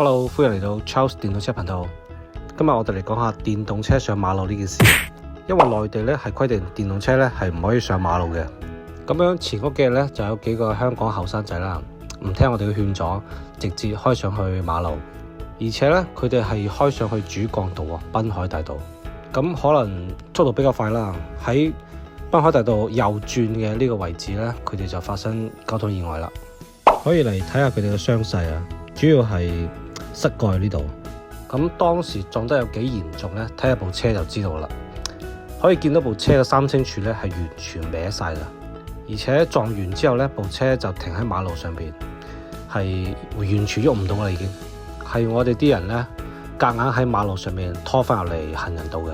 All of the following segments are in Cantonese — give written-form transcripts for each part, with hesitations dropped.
Hello，歡迎嚟到 Charles 電動車頻道。今日我哋嚟講下電動車上馬路呢件事。因為內地咧係規定電動車咧係唔可以上馬路嘅。咁樣前嗰幾日咧就有幾個香港後生仔啦，唔聽我哋嘅勸阻，直接開上去馬路。而且咧佢哋係開上去主幹道喎，濱海大道。咁可能速度比較快啦，喺濱海大道右轉嘅呢個位置咧，佢哋就發生交通意外啦。可以嚟睇下佢哋嘅傷勢啊，主要係膝蓋呢度。咁當時撞得有幾嚴重呢？睇下部車就知道啦。可以見到部車嘅三星柱咧係完全歪晒啦，而且撞完之後呢，部車就停喺馬路上邊，係完全喐唔到啦已經。係我哋啲人呢，夾硬喺馬路上面拖翻入嚟行人道嘅。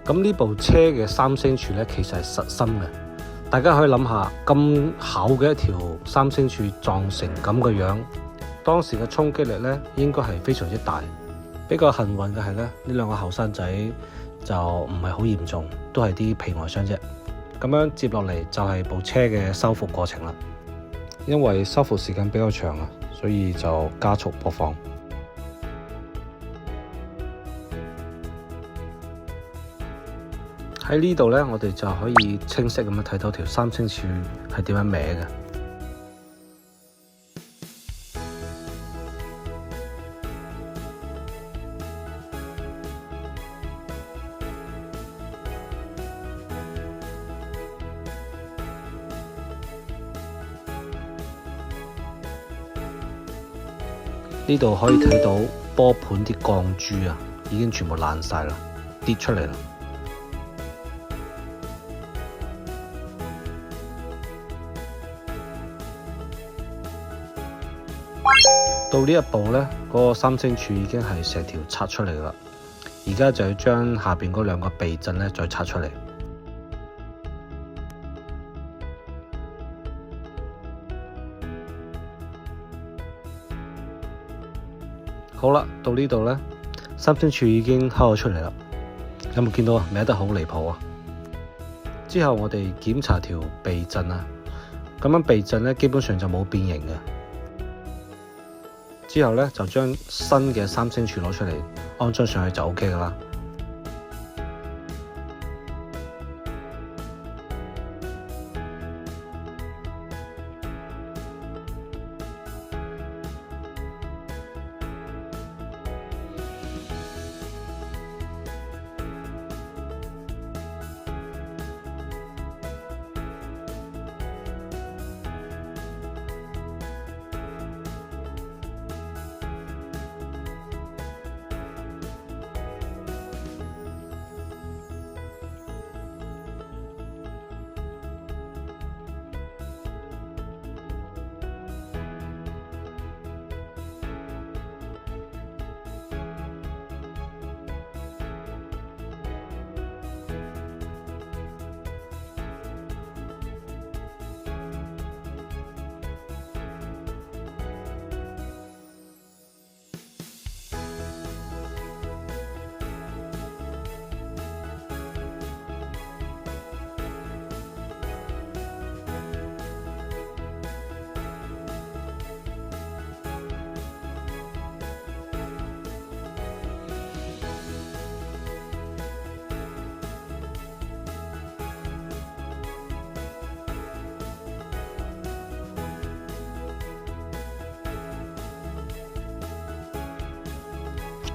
咁呢部車嘅三星柱呢，其實係實心嘅。大家可以諗下，咁厚嘅一條三星柱撞成咁嘅樣，當時嘅衝擊力呢應該係非常之大。比較幸運嘅係呢兩個後生仔就唔係好嚴重，都係啲皮外傷啫。咁樣接落嚟就係部車嘅修復過程啦。因為修復時間比較長啊，所以就加速播放。喺呢度呢，我哋就可以清晰咁樣睇到條三星柱係點樣歪嘅。呢度可以睇到波盤啲鋼珠啊，已經全部爛晒啦，跌出嚟啦。到呢一步呢，嗰個三星柱已經係成條拆出嚟啦。而家就要將下邊嗰兩個避震呢再拆出嚟。好啦，到呢度呢，三星柱已經開咗出嚟啦。有冇見到啊？歪得好離譜啊！之後我哋檢查條避震啊，咁樣避震呢基本上就冇變形嘅。之後呢，就將新嘅三星柱攞出嚟安裝上去就 OK 噶啦。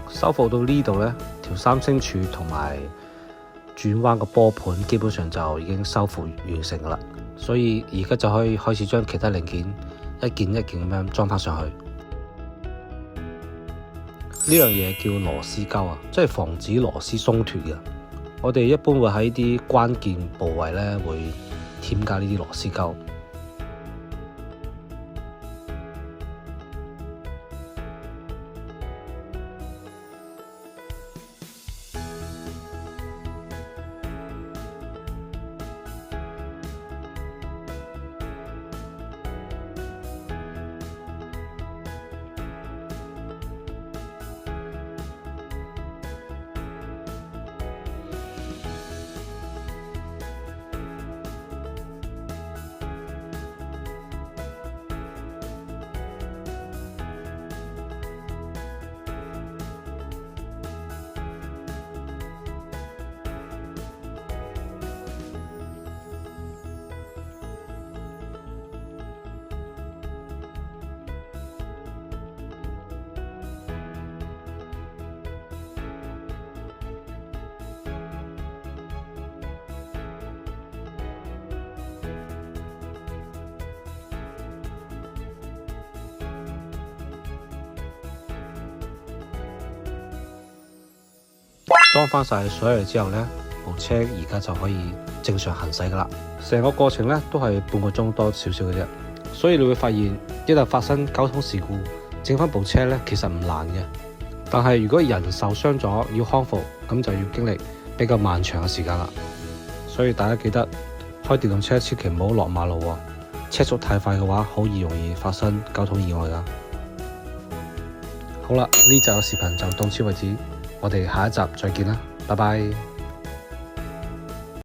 修復到呢度呢，條三星柱同埋轉彎個波盤基本上就已經修復完成啦，所以而家就可以開始將其他零件一件一件咁樣裝翻上去。呢樣嘢叫螺絲膠啊，即係防止螺絲鬆脫嘅。我哋一般會喺啲關鍵部位呢會添加呢啲螺絲膠。裝翻晒所有嘢之後呢，部車而家就可以正常行駛噶啦。成個過程呢都係半個鐘多少少嘅啫。所以你會發現，一旦發生交通事故，整翻部車呢其實唔難嘅。但係如果人受傷咗要康復，咁就要經歷比較漫長嘅時間啦。所以大家記得開電動車千祈唔好落馬路喎，車速太快嘅話，好易容易發生交通意外噶。好啦，呢集嘅視頻就到此為止，我哋下一集再見啦，拜拜。